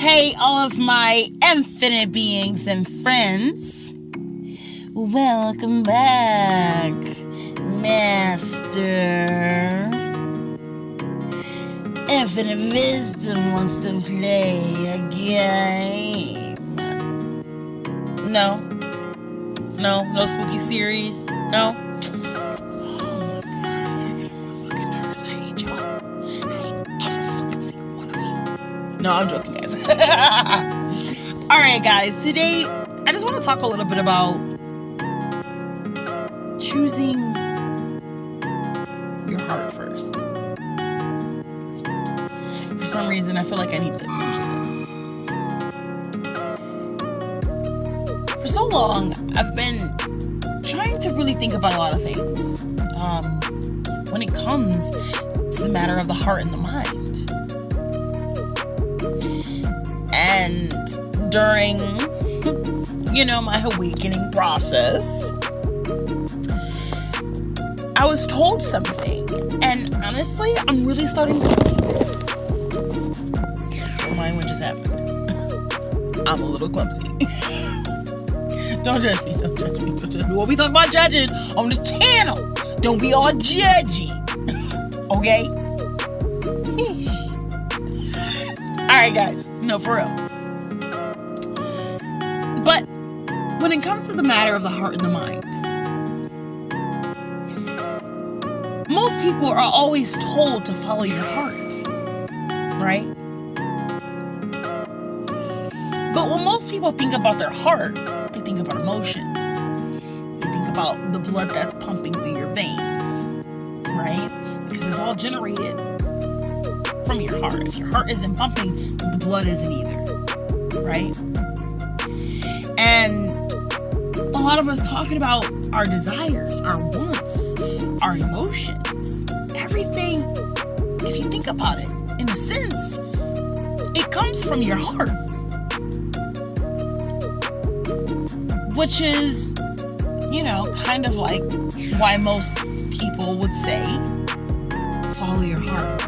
Hey, all of my infinite beings and friends. Welcome back, Master. Infinite Wisdom wants to play a game. No spooky series. No. Oh my god, I get on my fucking nerves. I hate y'all. I hate every fucking single one of you. No, I'm joking, guys. Alright, guys, today I just want to talk a little bit about choosing your heart first. For some reason, I feel like I need to mention this. For so long, I've been trying to really think about a lot of things when it comes to the matter of the heart and the mind. And during, my awakening process, I was told something, and honestly, I'm really starting to believe it. Don't mind what just happened. I'm a little clumsy. Don't judge me. When we talk about judging on this channel, don't be all judgy. Okay? Alright, guys. No, for real. But when it comes to the matter of the heart and the mind, most people are always told to follow your heart, right? But when most people think about their heart, they think about emotions. They think about the blood that's pumping through your veins, right? Because it's all generated from your heart. If your heart isn't pumping, the blood isn't either, right? And a lot of us talking about our desires, our wants, our emotions, everything, if you think about it, in a sense, it comes from your heart. Which is, kind of like why most people would say, follow your heart,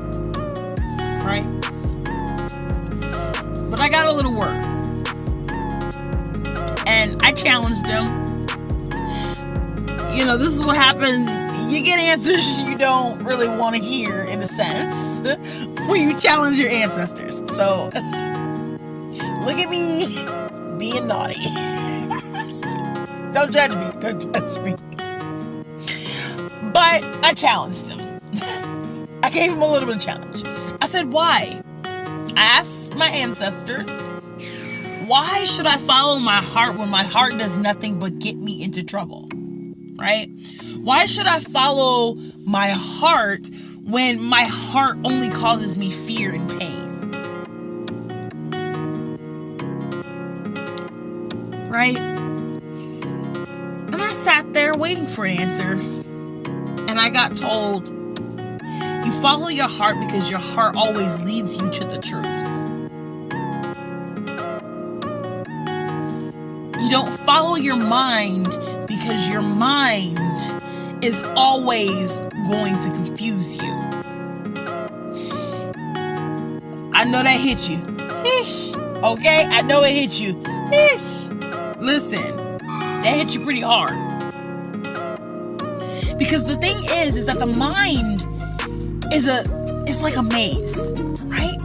right? But I got a little word, and I challenged them. This is what happens. You get answers you don't really want to hear, in a sense, when you challenge your ancestors. So, look at me being naughty. Don't judge me. But I challenged him. I gave him a little bit of challenge. I said, why? I asked my ancestors, why should I follow my heart when my heart does nothing but get me into trouble? Right? Why should I follow my heart when my heart only causes me fear and pain? Right? And I sat there waiting for an answer. And I got told, you follow your heart because your heart always leads you to the truth. You don't follow your mind because your mind is always going to confuse you. I know that hit you. Eesh. Okay? I know it hit you. Eesh. Listen, that hit you pretty hard. Because the thing is that the mind is like a maze, right?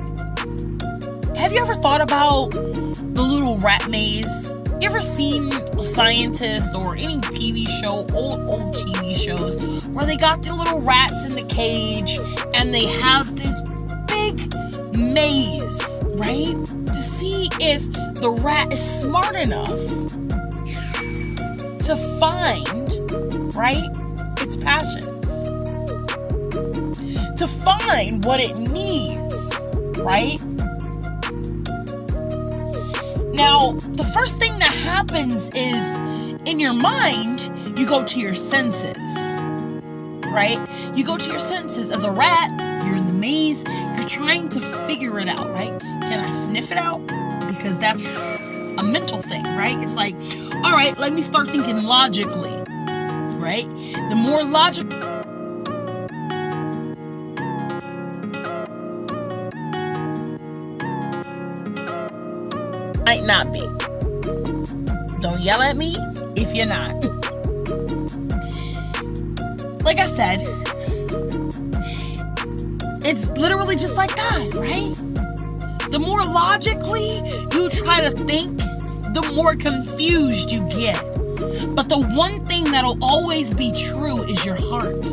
Have you ever thought about the little rat maze? You ever seen a scientist or any TV show, old TV shows, where they got the little rats in the cage and they have this big maze, right? To see if the rat is smart enough to find, right, its passions. To find what it needs, right? Now, the first thing that happens is, in your mind, you go to your senses, right? You go to your senses. As a rat, you're in the maze, you're trying to figure it out, right? Can I sniff it out? Because that's a mental thing, right? It's like, all right, let me start thinking logically, right? The more logical not be. Don't yell at me if you're not. Like I said, it's literally just like God, right? The more logically you try to think, the more confused you get. But the one thing that'll always be true is your heart.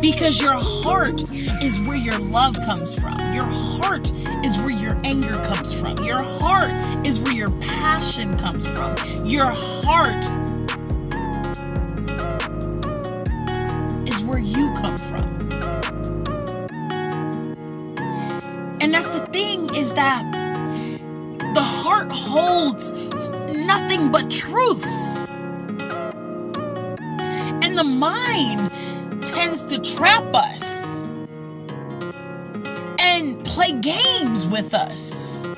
Because your heart is where your love comes from. Your heart is where your anger comes from. Your heart is where your passion comes from. Your heart is where you come from. And that's the thing, is that the heart holds nothing but truths. And the mind tends to trap us and play games with us.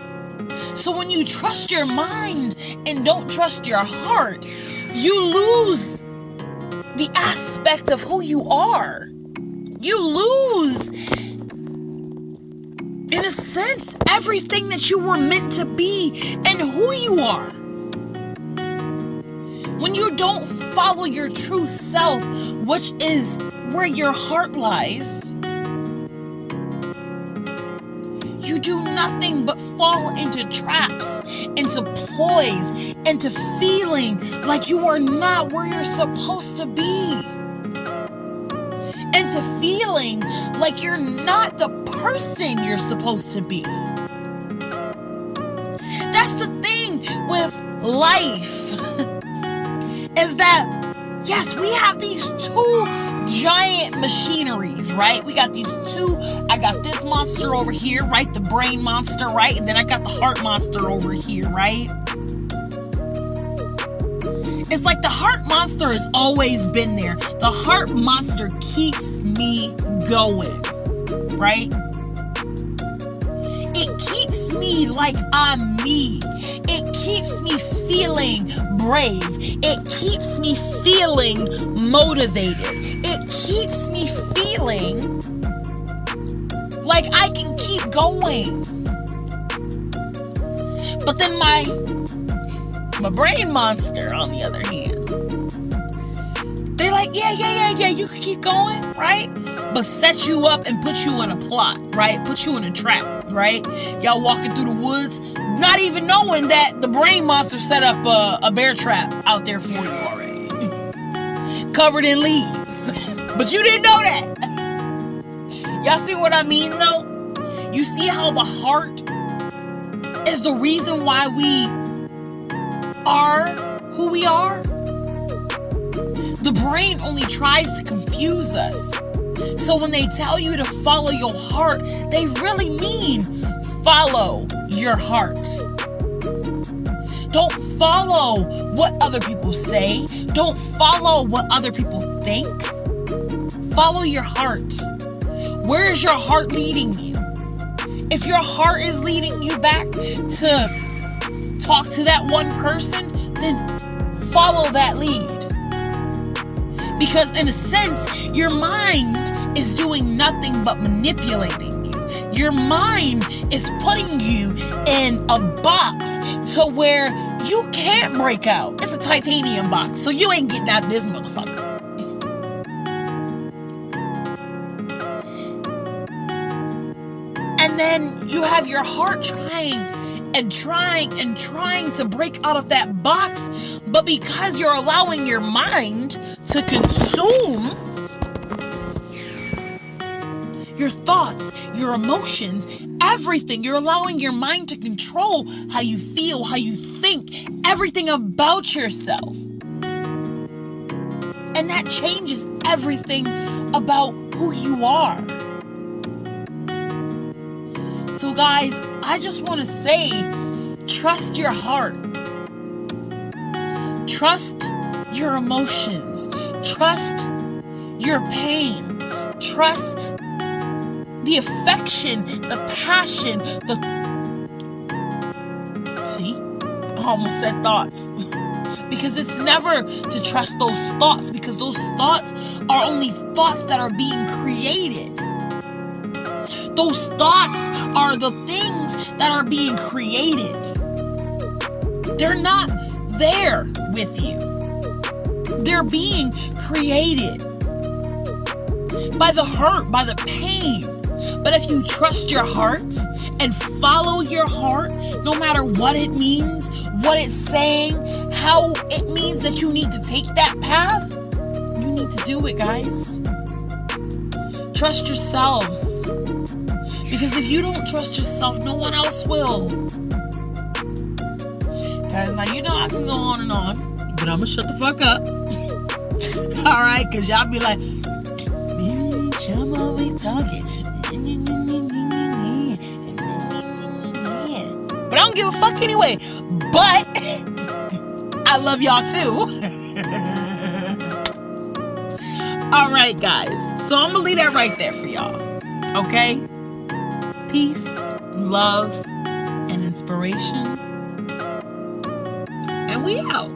So when you trust your mind and don't trust your heart, you lose the aspect of who you are. You lose, in a sense, everything that you were meant to be and who you are. When you don't follow your true self, which is where your heart lies, you do nothing but fall into traps, into ploys, into feeling like you are not where you're supposed to be, into feeling like you're not the person you're supposed to be. That's the thing with life. Is that, yes, we have these two giant machineries, right? We got these two. I got this monster over here, right? The brain monster, right? And then I got the heart monster over here, right? It's like the heart monster has always been there. The heart monster keeps me going, right? It keeps me like I'm me. It keeps me feeling brave. It keeps me feeling motivated. It keeps me feeling like I can keep going. But then my brain monster, on the other hand, they're like, yeah, you can keep going, right? But set you up and put you in a plot, right? Put you in a trap, right? Y'all walking through the woods, not even knowing that the brain monster set up a bear trap out there for you already. Covered in leaves. But you didn't know that. Y'all see what I mean, though? You see how the heart is the reason why we are who we are? The brain only tries to confuse us. So when they tell you to follow your heart, they really mean follow your heart. Don't follow what other people say. Don't follow what other people think. Follow your heart. Where is your heart leading you? If your heart is leading you back to talk to that one person, then follow that lead. Because in a sense, your mind is doing nothing but manipulating you. Your mind is putting you in a box to where you can't break out. It's a titanium box, so you ain't getting out of this motherfucker. And then you have your heart trying to break out of that box, but because you're allowing your mind to consume your thoughts, your emotions, everything, you're allowing your mind to control how you feel, how you think, everything about yourself. And that changes everything about who you are. So guys, I just want to say, trust your heart. Trust your emotions. Trust your pain. Trust the affection, the passion, See? I almost said thoughts. Because it's never to trust those thoughts, because those thoughts are only thoughts that are being created. Those thoughts are the things that are being created. They're not there with you. They're being created by the hurt, by the pain. But if you trust your heart and follow your heart, no matter what it means, what it's saying, how it means that you need to take that path, you need to do it, guys. Trust yourselves. Because if you don't trust yourself, no one else will. Guys, now you know I can go on and on, but I'm going to shut the fuck up. Alright, because y'all be like, I'm always talking. But I don't give a fuck anyway. But I love y'all too. Alright, guys. So I'm going to leave that right there for y'all. Okay? Peace, love, and inspiration. And we out.